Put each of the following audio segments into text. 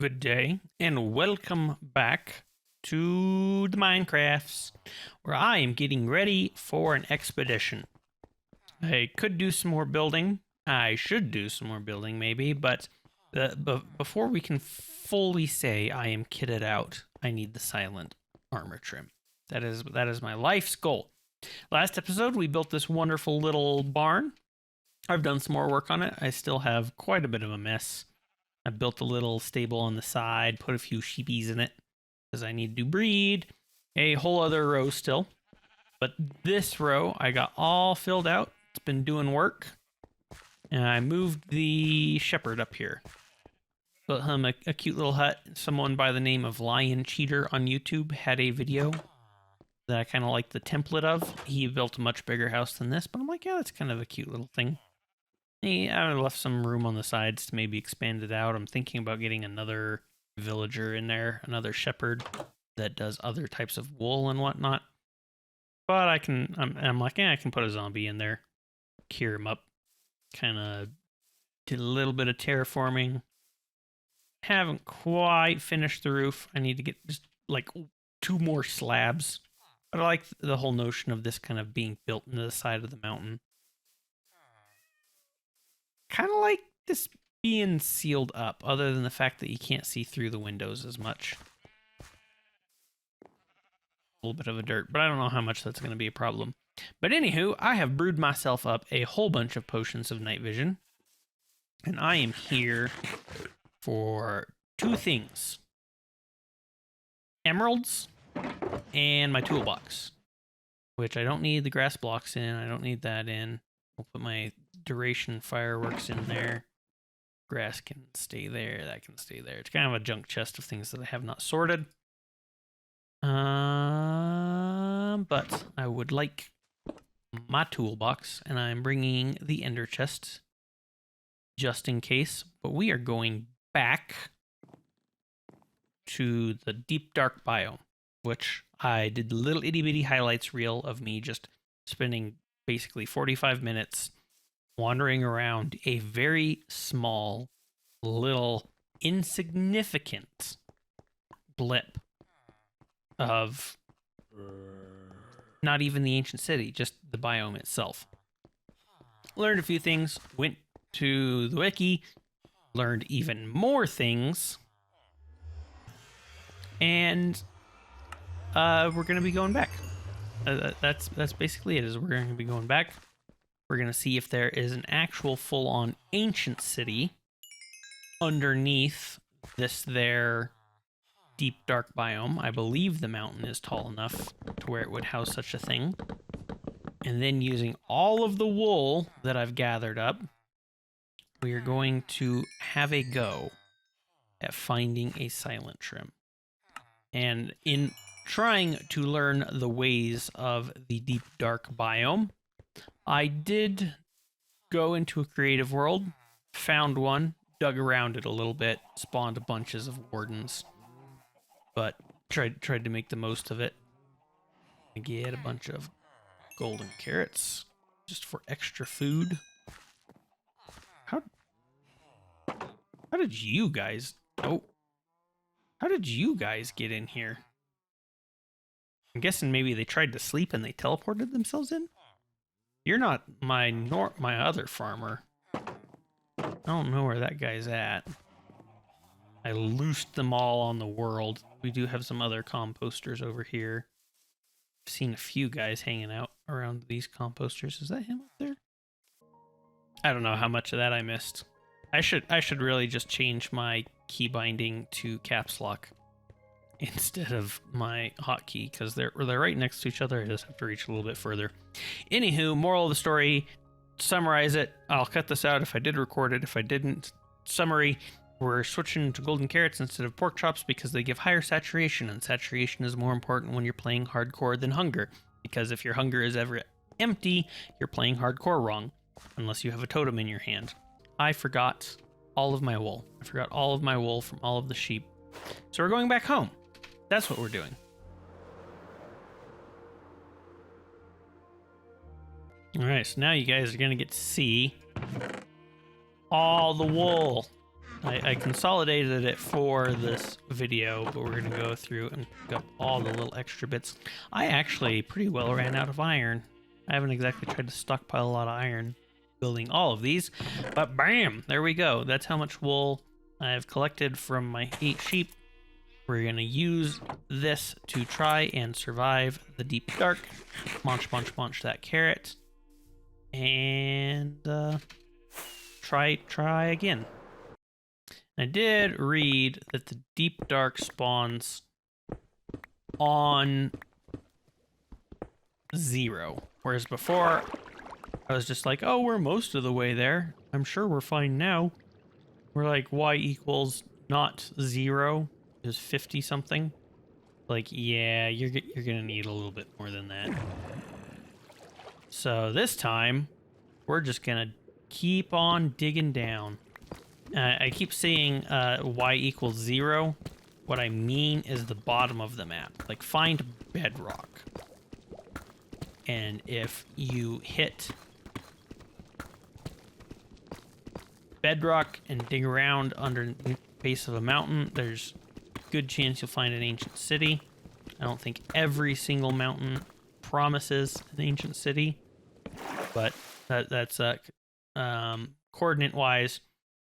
Good day, and welcome back to the Minecrafts, where I am getting ready for an expedition. I could do some more building. I should do some more building, maybe, but before we can fully say I am kitted out, I need the silent armor trim. That is my life's goal. Last episode, we built this wonderful little barn. I've done some more work on it. I still have quite a bit of a mess. I built a little stable on the side, put a few sheepies in it because I need to breed. A whole other row still. But this row I got all filled out. It's been doing work. And I moved the shepherd up here. Built him a cute little hut. Someone by the name of Lion Cheater on YouTube had a video that I kind of like the template of. He built a much bigger house than this, but I'm like, yeah, that's kind of a cute little thing. Yeah, I left some room on the sides to maybe expand it out. I'm thinking about getting another villager in there, another shepherd that does other types of wool and whatnot. But I'm like, I can put a zombie in there, cure him up. Kind of did a little bit of terraforming. Haven't quite finished the roof. I need to get just like 2 more slabs. But I like the whole notion of this kind of being built into the side of the mountain. Kind of like this being sealed up, other than the fact that you can't see through the windows as much. A little bit of a dirt, but I don't know how much that's going to be a problem. But anywho, I have brewed myself up a whole bunch of potions of night vision. And I am here for 2 things. Emeralds and my toolbox. Which I don't need the grass blocks in. I don't need that in. I'll put my duration fireworks in there. Grass can stay there. That can stay there. It's kind of a junk chest of things that I have not sorted. But I would like my toolbox, and I'm bringing the ender chest just in case. But we are going back to the deep dark biome, which I did the little itty bitty highlights reel of me just spending basically 45 minutes wandering around a very small, little, insignificant blip of not even the ancient city, just the biome itself. Learned a few things, went to the wiki, learned even more things, and we're going to be going back. That's basically it. Is we're going to be going back. We're going to see if there is an actual full-on ancient city underneath this there deep dark biome. I believe the mountain is tall enough to where it would house such a thing. And then using all of the wool that I've gathered up, we are going to have a go at finding a silent trim. And in trying to learn the ways of the deep dark biome, I did go into a creative world, found one, dug around it a little bit, spawned bunches of wardens, but tried to make the most of it. I get a bunch of golden carrots just for extra food. How did you guys? Oh, how did you guys get in here? I'm guessing maybe they tried to sleep and they teleported themselves in. You're not my other farmer. I don't know where that guy's at. I loosed them all on the world. We do have some other composters over here. I've seen a few guys hanging out around these composters. Is that him up there? I don't know how much of that I missed. I should really just change my key binding to caps lock instead of my hotkey, because they're right next to each other. I just have to reach a little bit further. Anywho, moral of the story, summarize it. I'll cut this out if I did record it. If I didn't, summary, we're switching to golden carrots instead of pork chops because they give higher saturation, and saturation is more important when you're playing hardcore than hunger, because if your hunger is ever empty, you're playing hardcore wrong, unless you have a totem in your hand. I forgot all of my wool. I forgot all of my wool from all of the sheep. So we're going back home. That's what we're doing. Alright, so now you guys are going to get to see all the wool I consolidated it for this video, but we're going to go through and pick up all the little extra bits. I actually pretty well ran out of iron. I haven't exactly tried to stockpile a lot of iron building all of these, but bam, there we go. That's how much wool I've collected from my 8 sheep. We're going to use this to try and survive the deep dark. Munch, munch, munch that carrot. And try again. I did read that the deep dark spawns on 0, whereas before I was just like, oh, we're most of the way there. I'm sure we're fine now. We're like, y equals not 0 is 50 something. Like, yeah, you're gonna need a little bit more than that. So this time we're just gonna keep on digging down. I keep saying y equals 0. What I mean is the bottom of the map. Like, find bedrock. And if you hit bedrock and dig around under the base of a mountain, there's a good chance you'll find an ancient city. I don't think every single mountain promises an ancient city, but that's coordinate-wise.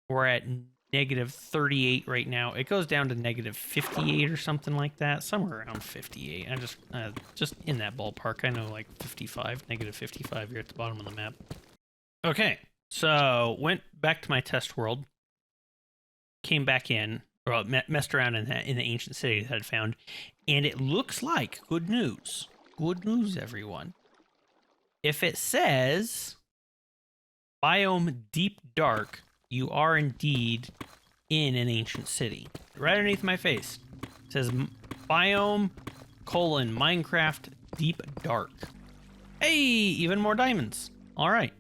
We're at -38 right now. It goes down to -58 or something like that, somewhere around 58. I just in that ballpark. I know, like 55, -55. You're at the bottom of the map. Okay, so went back to my test world, came back in, or messed around in the ancient city that I'd found, and it looks like good news. Good news, everyone. If it says biome deep dark, you are indeed in an ancient city. Right underneath my face. It says biome : Minecraft deep dark. Hey, even more diamonds. All right.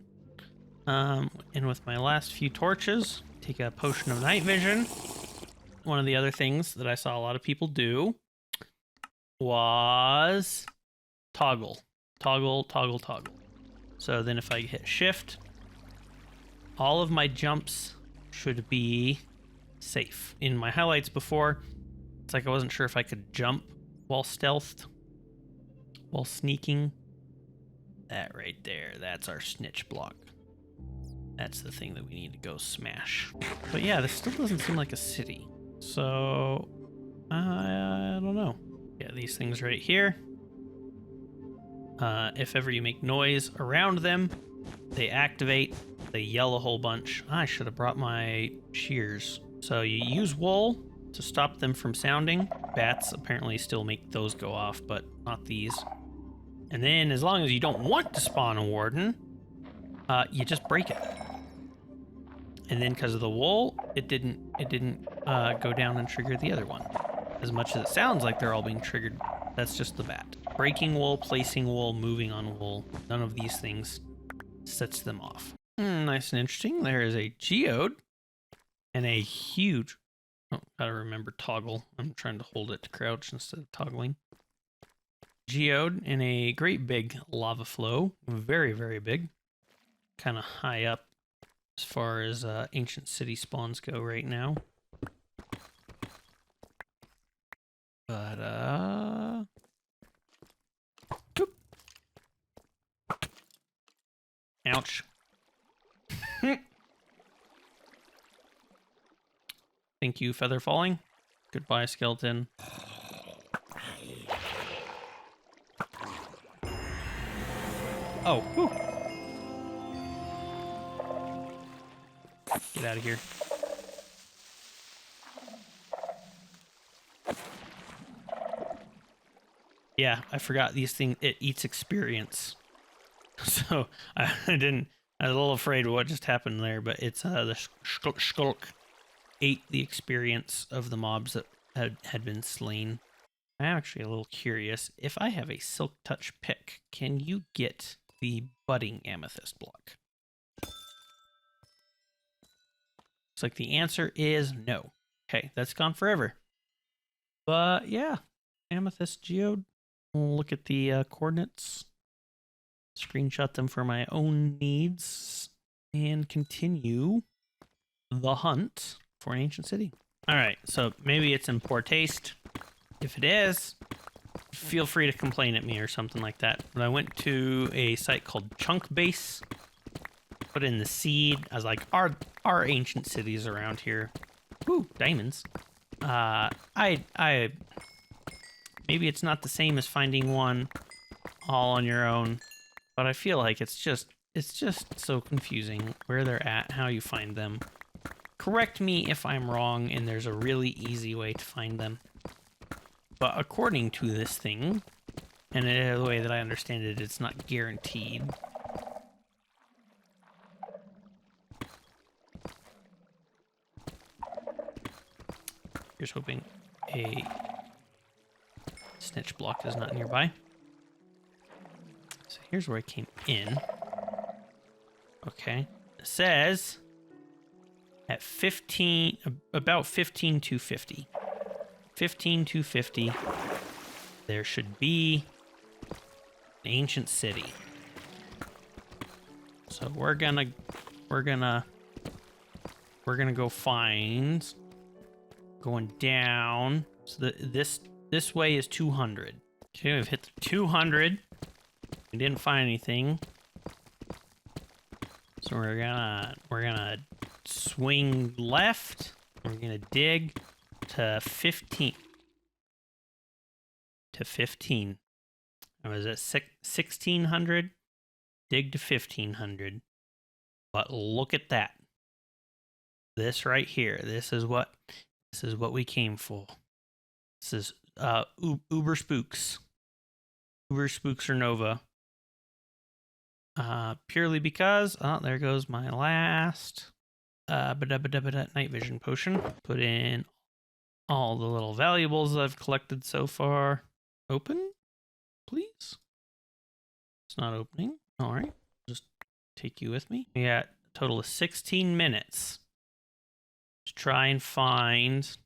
And with my last few torches, take a potion of night vision. One of the other things that I saw a lot of people do was toggle. So then if I hit shift, all of my jumps should be safe. In my highlights before, it's like I wasn't sure if I could jump while stealthed, while sneaking. That right there, that's our snitch block. That's the thing that we need to go smash. But yeah, this still doesn't seem like a city. So, I don't know. Yeah, these things right here. If ever you make noise around them, they activate. They yell a whole bunch. I should have brought my shears. So you use wool to stop them from sounding. Bats apparently still make those go off, but not these. And then as long as you don't want to spawn a warden, you just break it. And then because of the wool, it didn't go down and trigger the other one. As much as it sounds like they're all being triggered, that's just the bat. Breaking wool, placing wool, moving on wool, none of these things sets them off. Nice and interesting. There is a geode and a huge... Oh, gotta remember toggle. I'm trying to hold it to crouch instead of toggling. Geode and a great big lava flow. Very, very big. Kind of high up as far as ancient city spawns go right now. But, boop. Ouch. Thank you, feather falling. Goodbye, skeleton. Oh, whew. Get out of here. Yeah, I forgot these things. It eats experience. So I was a little afraid of what just happened there, but it's the Shulk ate the experience of the mobs that had been slain. I'm actually a little curious. If I have a Silk Touch pick, can you get the budding amethyst block? Looks like the answer is no. Okay, that's gone forever. But yeah, amethyst geode. We'll look at the coordinates, screenshot them for my own needs, and continue the hunt for an ancient city. All right, so maybe it's in poor taste. If it is, feel free to complain at me or something like that. But I went to a site called Chunk Base, put in the seed. I was like, are ancient cities around here? Ooh, diamonds. Maybe it's not the same as finding one all on your own, but I feel like it's just so confusing where they're at, how you find them. Correct me if I'm wrong and there's a really easy way to find them. But according to this thing, and the way that I understand it, it's not guaranteed. Here's hoping a snitch block is not nearby. So here's where I came in. Okay. It says at 15, about 15,250. 15,250. There should be an ancient city. So we're gonna go find, going down. So this way is 200. Okay, we've hit the 200. We didn't find anything. So we're gonna swing left. We're gonna dig to 15. To 15. I was at 1600. Dig to 1500. But look at that. This right here. This is what we came for. This is Uber Spooks. Uber Spooks or Nova. Purely because, oh, there goes my last night vision potion. Put in all the little valuables I've collected so far. Open, please. It's not opening. All right, just take you with me. We got a total of 16 minutes to try and find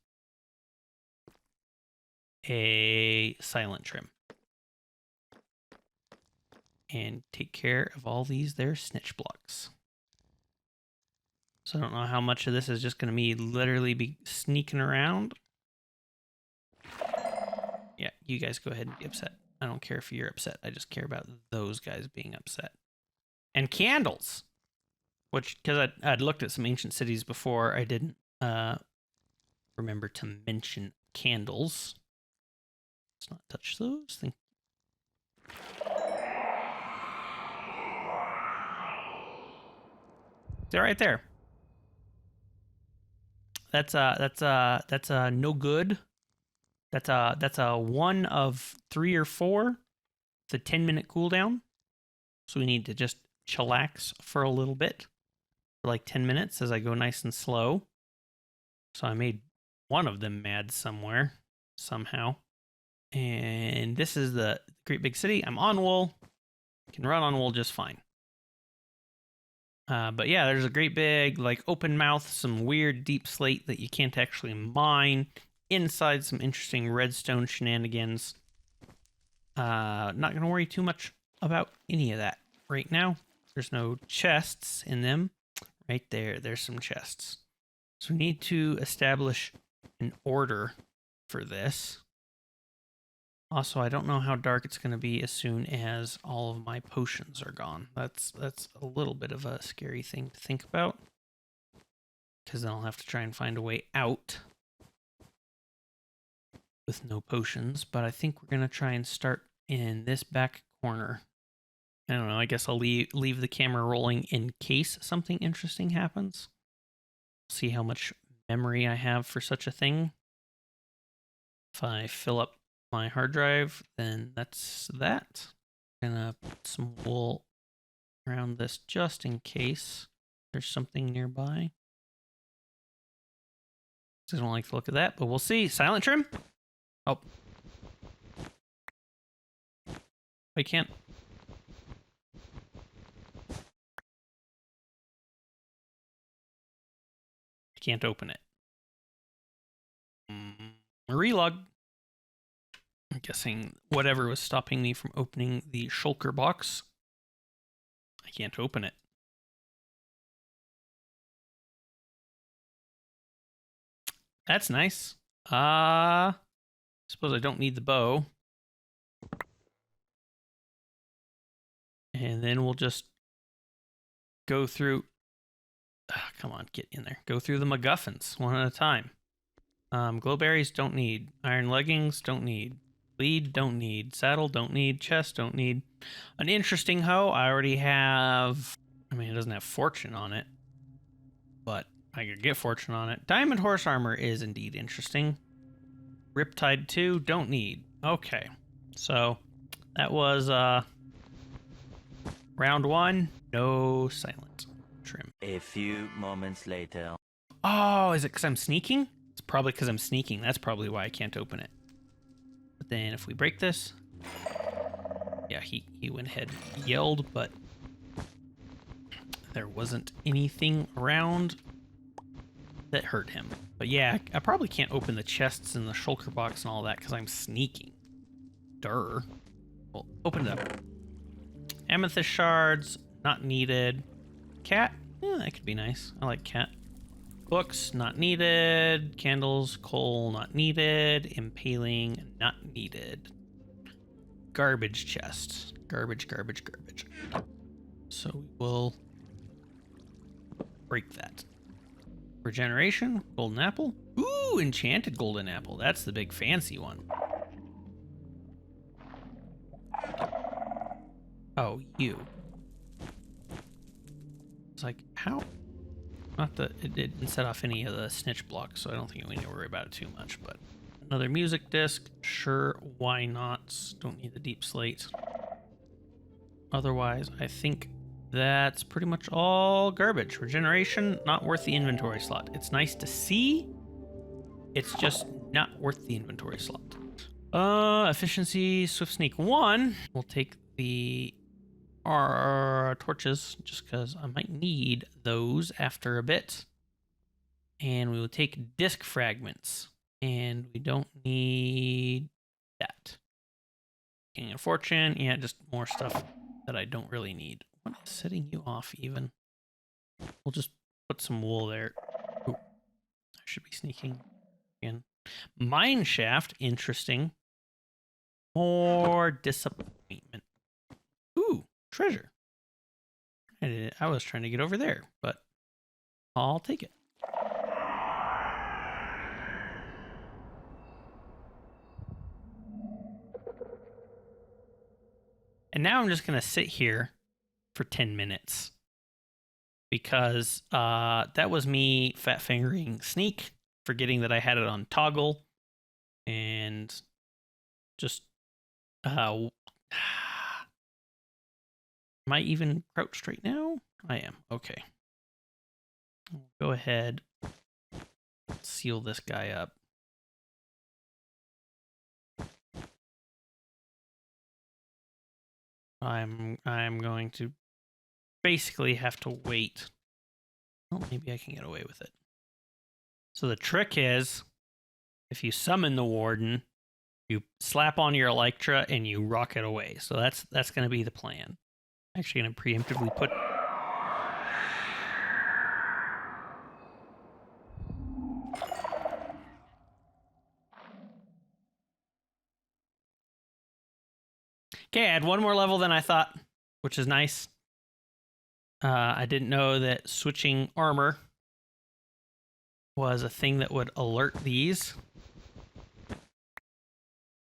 a silent trim and take care of all these there snitch blocks. So I don't know how much of this is just going to be literally be sneaking around. Yeah, you guys go ahead and be upset. I don't care if you're upset. I just care about those guys being upset. And candles, which, because I'd looked at some ancient cities before, I didn't remember to mention candles. Let's not touch those. They're right there. That's no good. That's a 1 of 3 or 4. It's a 10-minute cooldown. So we need to just chillax for a little bit. For like 10 minutes as I go nice and slow. So I made one of them mad somewhere. Somehow. And this is the Great Big City. I'm on wool. Can run on wool just fine. But yeah, there's a great big, like, open mouth, some weird deep slate that you can't actually mine. Inside, some interesting redstone shenanigans. Not going to worry too much about any of that right now. There's no chests in them. Right there, there's some chests. So we need to establish an order for this. Also, I don't know how dark it's going to be as soon as all of my potions are gone. That's a little bit of a scary thing to think about. Because then I'll have to try and find a way out with no potions. But I think we're going to try and start in this back corner. I don't know, I guess I'll leave the camera rolling in case something interesting happens. See how much memory I have for such a thing. If I fill up my hard drive, then that's that. I'm gonna put some wool around this just in case there's something nearby. I don't like to look at that, but we'll see. Silent trim? Oh. I can't. I can't open it. Relog. I'm guessing whatever was stopping me from opening the shulker box. I can't open it. That's nice. Suppose I don't need the bow. And then we'll just go through. Come on, get in there. Go through the MacGuffins one at a time. Glowberries don't need. Iron leggings don't need. Lead don't need. Saddle don't need. Chest don't need. An interesting hoe. I already have. I mean, it doesn't have fortune on it, but I could get fortune on it. Diamond horse armor is indeed interesting. Riptide 2 don't need. Okay, so that was round 1. No silent trim. A few moments later. Oh, is it because I'm sneaking? It's probably because I'm sneaking. That's probably why I can't open it. But then if we break this, yeah, he went ahead and yelled, but there wasn't anything around that hurt him. But yeah, I probably can't open the chests and the shulker box and all that because I'm sneaking. Durr. Well, open it up. Amethyst shards, not needed. Cat? Yeah, that could be nice. I like cat. Books, not needed. Candles, coal, not needed. Impaling, not needed. Garbage chest. Garbage, garbage, garbage. So we will break that. Regeneration, golden apple. Ooh, enchanted golden apple. That's the big fancy one. Oh, you. It's like, how? Not that it didn't set off any of the snitch blocks, so I don't think we need to worry about it too much, but another music disc. Sure, why not? Don't need the deep slate. Otherwise, I think that's pretty much all garbage. Regeneration, not worth the inventory slot. It's nice to see. It's just not worth the inventory slot. Efficiency, swift sneak 1. We'll take the torches just because I might need those after a bit. And we will take disc fragments. And we don't need that. King of Fortune, yeah, just more stuff that I don't really need. What is setting you off even? We'll just put some wool there. Ooh, I should be sneaking again. Mine shaft, interesting. More disappointment. Ooh, treasure. I was trying to get over there, but I'll take it. And now I'm just going to sit here for 10 minutes because that was me fat fingering sneak, forgetting that I had it on toggle, and just am I even crouched right now? I am. Okay. I'll go ahead, seal this guy up. I'm going to basically have to wait. Well, maybe I can get away with it. So the trick is, if you summon the warden, you slap on your Electra and you rock it away. So that's going to be the plan. Actually going to preemptively put... Okay, I had one more level than I thought, which is nice. I didn't know that switching armor was a thing that would alert these.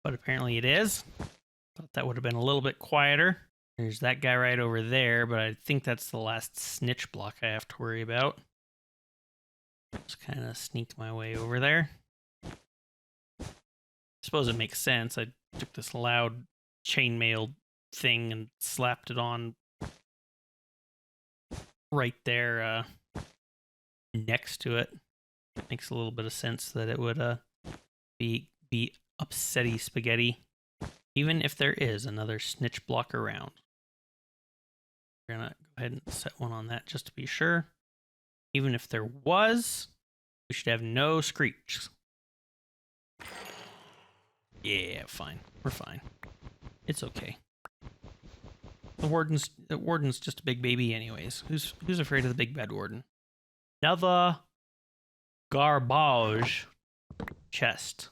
But apparently it is. Thought that would have been a little bit quieter. There's that guy right over there, but I think that's the last snitch block I have to worry about. Just kind of sneak my way over there. I suppose it makes sense. I took this loud chainmail thing and slapped it on right there next to it. Makes a little bit of sense that it would be upsetty spaghetti, even if there is another snitch block around. We're gonna go ahead and set one on that just to be sure. Even if there was, we should have no screech. Yeah, fine. We're fine. It's okay. The warden's just a big baby anyways. Who's afraid of the big bad warden? Another garbage. chest.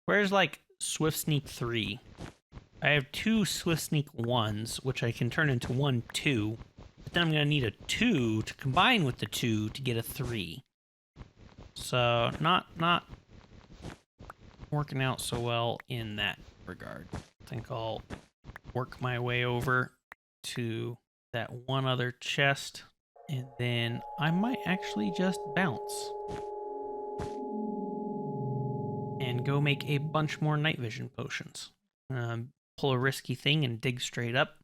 Where's like Swift Sneak 3? I have 2 Swift Sneak 1s, which I can turn into 1, 2. But then I'm going to need a 2 to combine with the 2 to get a 3. So, not working out so well in that regard. I think I'll work my way over to that one other chest, and then I might actually just bounce and go make a bunch more night vision potions. Pull a risky thing and dig straight up.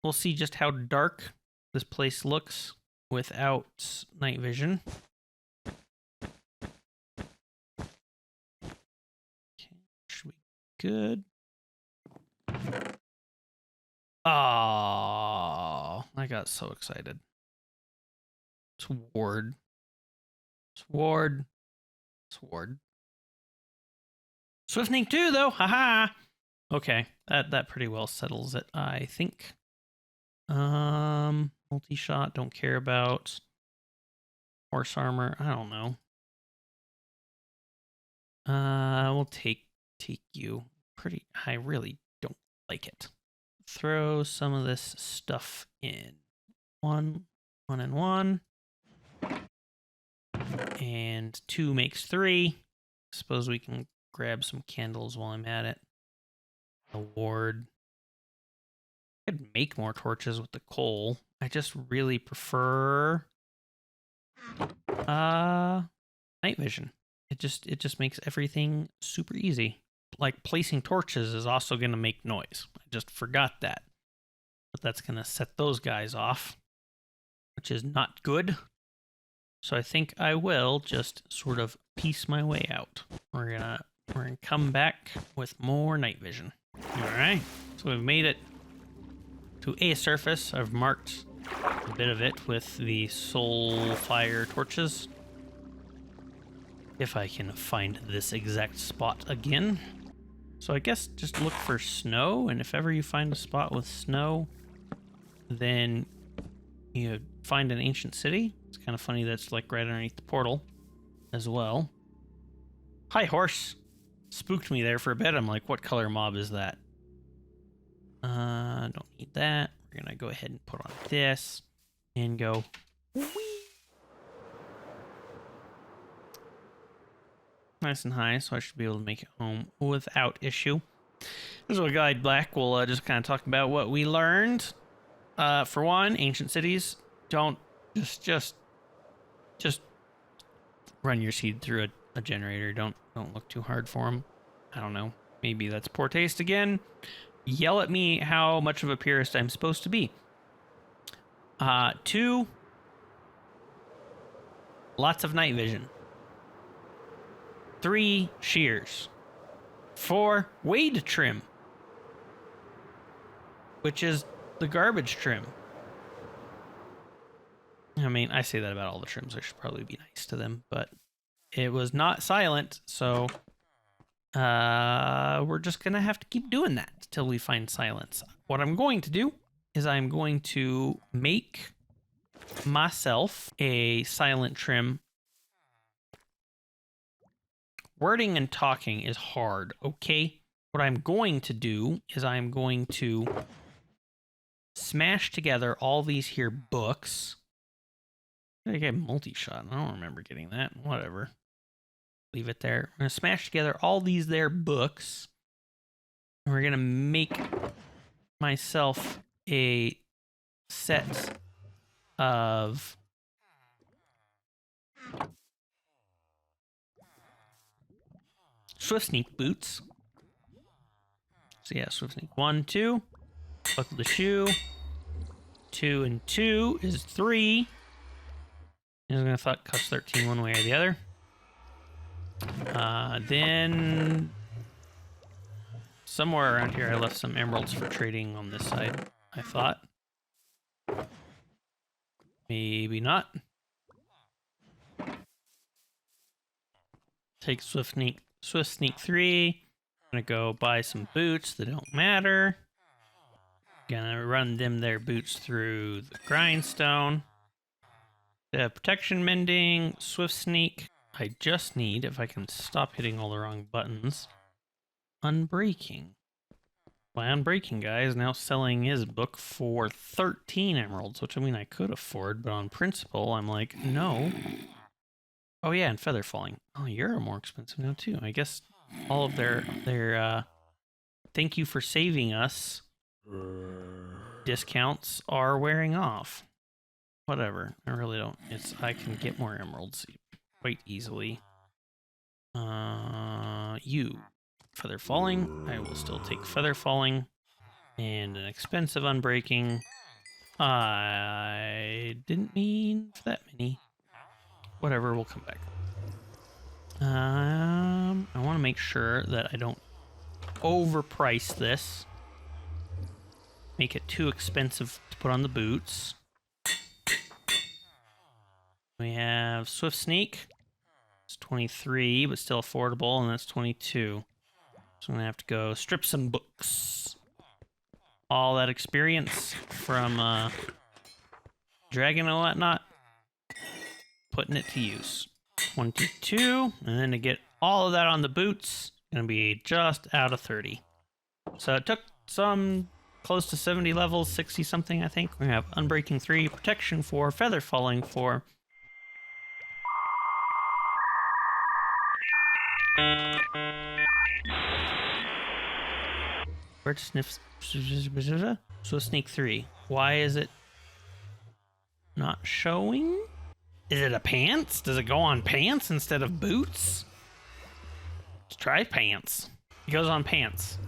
We'll see just how dark this place looks without night vision. Okay, should be good. Oh, I got so excited. Sword. Sword. Sword. Swift Sneak 2, though. Haha. Okay, that pretty well settles it, I think. Multi-shot, don't care about. Horse armor, I don't know. We'll take you. I really don't like it. Throw some of this stuff in. One and one. And 2 makes 3. Suppose we can grab some candles while I'm at it. Award. I could make more torches with the coal. I just really prefer night vision. It just makes everything super easy. Like placing torches is also going to make noise. I just forgot that. But that's going to set those guys off, which is not good. So I think I will just sort of piece my way out. We're gonna come back with more night vision. All right, so we've made it to a surface. I've marked a bit of it with the soul fire torches. If I can find this exact spot again. So I guess just look for snow, and if ever you find a spot with snow, then you find an ancient city. It's kind of funny that's like right underneath the portal as well. Hi, horse. Spooked me there for a bit. I'm like, what color mob is that? Don't need that. We're gonna go ahead and put on this and go. Whee! Nice and high, so I should be able to make it home without issue. This is what Guide Black will just kind of talk about what we learned. For one, ancient cities don't just run your seed through a generator. Don't look too hard for them. I don't know. Maybe that's poor taste again. Yell at me how much of a purist I'm supposed to be. 2, lots of night vision. 3, shears. 4, wade trim, which is the garbage trim. I mean, I say that about all the trims. I should probably be nice to them, but it was not silent, so we're just gonna have to keep doing that till we find silence. What I'm going to do is I'm going to make myself a silent trim. Wording and talking is hard, okay? What I'm going to do is I'm going to smash together all these here books. I get multi-shot. I don't remember getting that. Whatever. Leave it there. I'm going to smash together all these there books. And we're going to make myself a set of Swift Sneak boots. So yeah, Swift Sneak 1, 2. Buckle the shoe. 2 and 2 is 3. I was going to thought cost 13 one way or the other. Then somewhere around here I left some emeralds for trading on this side, I thought. Maybe not. Take Swift Sneak 3. I'm gonna go buy some boots that don't matter. Gonna run them their boots through the grindstone. Protection mending, Swift Sneak. I just need, if I can stop hitting all the wrong buttons, Unbreaking. My Unbreaking guy is now selling his book for 13 emeralds, which I mean I could afford, but on principle, I'm like, no. Oh yeah, and Feather Falling. Oh, you're more expensive now too. I guess all of their thank you for saving us discounts are wearing off. Whatever. I really don't. I can get more emeralds quite easily. You. Feather Falling. I will still take Feather Falling. And an expensive Unbreaking. I didn't mean for that many. Whatever, we'll come back. I want to make sure that I don't overprice this. Make it too expensive to put on the boots. We have Swift Sneak. It's 23, but still affordable, and that's 22. So I'm going to have to go strip some books. All that experience from Dragon and whatnot, putting it to use. 22, and then to get all of that on the boots, going to be just out of 30. So it took some close to 70 levels, 60 something, I think. We have Unbreaking 3, Protection 4, Feather Falling 4. Where to sniff? So Sneak 3. Why is it not showing? Is it a pants? Does it go on pants instead of boots? Let's try pants. It goes on pants.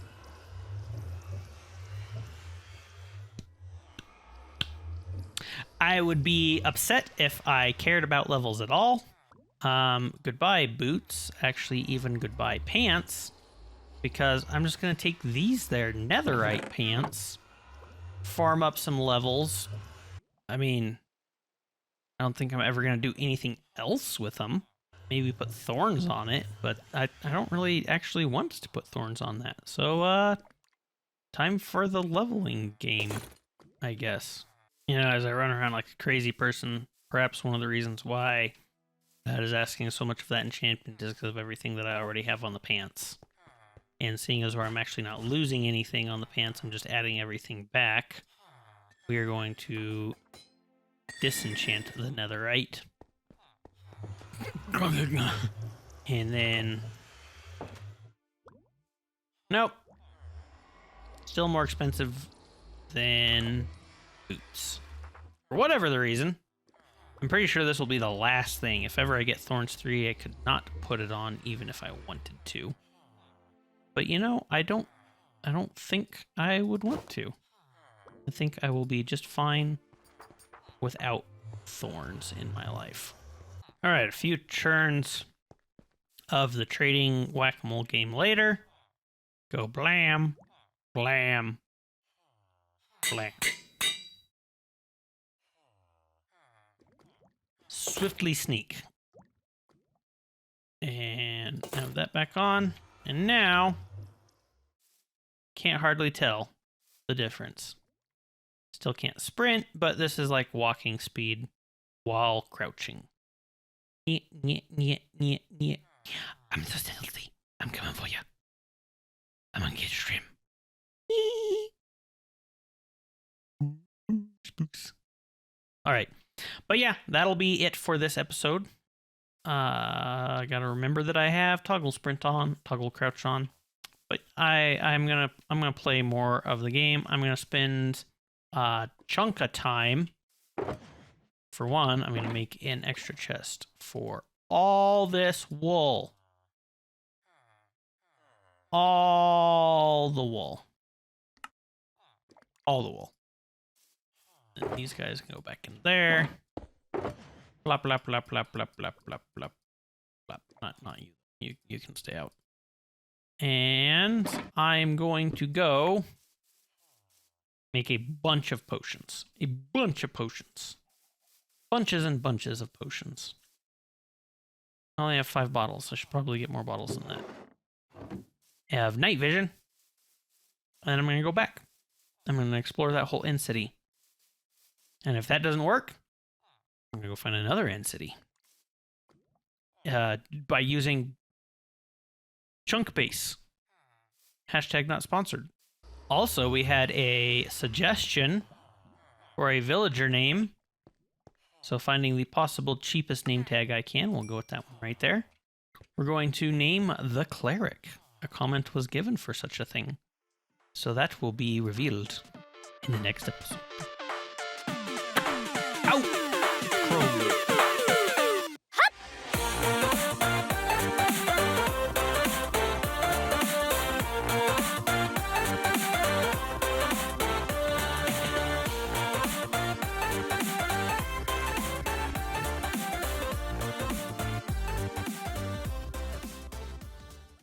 I would be upset if I cared about levels at all. Goodbye boots. Actually, even goodbye pants. Because I'm just going to take these there netherite pants, farm up some levels. I mean, I don't think I'm ever going to do anything else with them. Maybe put thorns on it, but I don't really actually want to put thorns on that. So, time for the leveling game, I guess. You know, as I run around like a crazy person, perhaps one of the reasons why that is asking so much of that enchantment is because of everything that I already have on the pants. And seeing as where I'm actually not losing anything on the pants, I'm just adding everything back. We are going to disenchant the netherite. And then... Nope. Still more expensive than boots. For whatever the reason. I'm pretty sure this will be the last thing. If ever I get Thorns 3, I could not put it on even if I wanted to. But you know, I don't think I would want to. I think I will be just fine without thorns in my life. All right, a few turns of the trading whack-a-mole game later. Go blam, blam, blam. Swiftly sneak. And have that back on. And now, can't hardly tell the difference. Still can't sprint, but this is like walking speed while crouching. I'm so stealthy. I'm coming for you. I'm gonna get your stream. Spooks. All right. But yeah, that'll be it for this episode. I gotta remember that I have toggle sprint on, toggle crouch on. But I'm gonna play more of the game. I'm gonna spend a chunk of time. For one, I'm gonna make an extra chest for all this wool. All the wool. All the wool. And these guys can go back in there. Plop, plop, plop, plop, plop, plop, plop, plop, plop. Not you. You can stay out. And I'm going to go make a bunch of potions. A bunch of potions. Bunches and bunches of potions. I only have 5 bottles. I should probably get more bottles than that. I have night vision. And I'm going to go back. I'm going to explore that whole end city. And if that doesn't work, I'm going to go find another end city. by using chunk base. Hashtag not sponsored. Also, we had a suggestion for a villager name. So finding the possible cheapest name tag I can, we'll go with that one right there. We're going to name the cleric. A comment was given for such a thing. So that will be revealed in the next episode.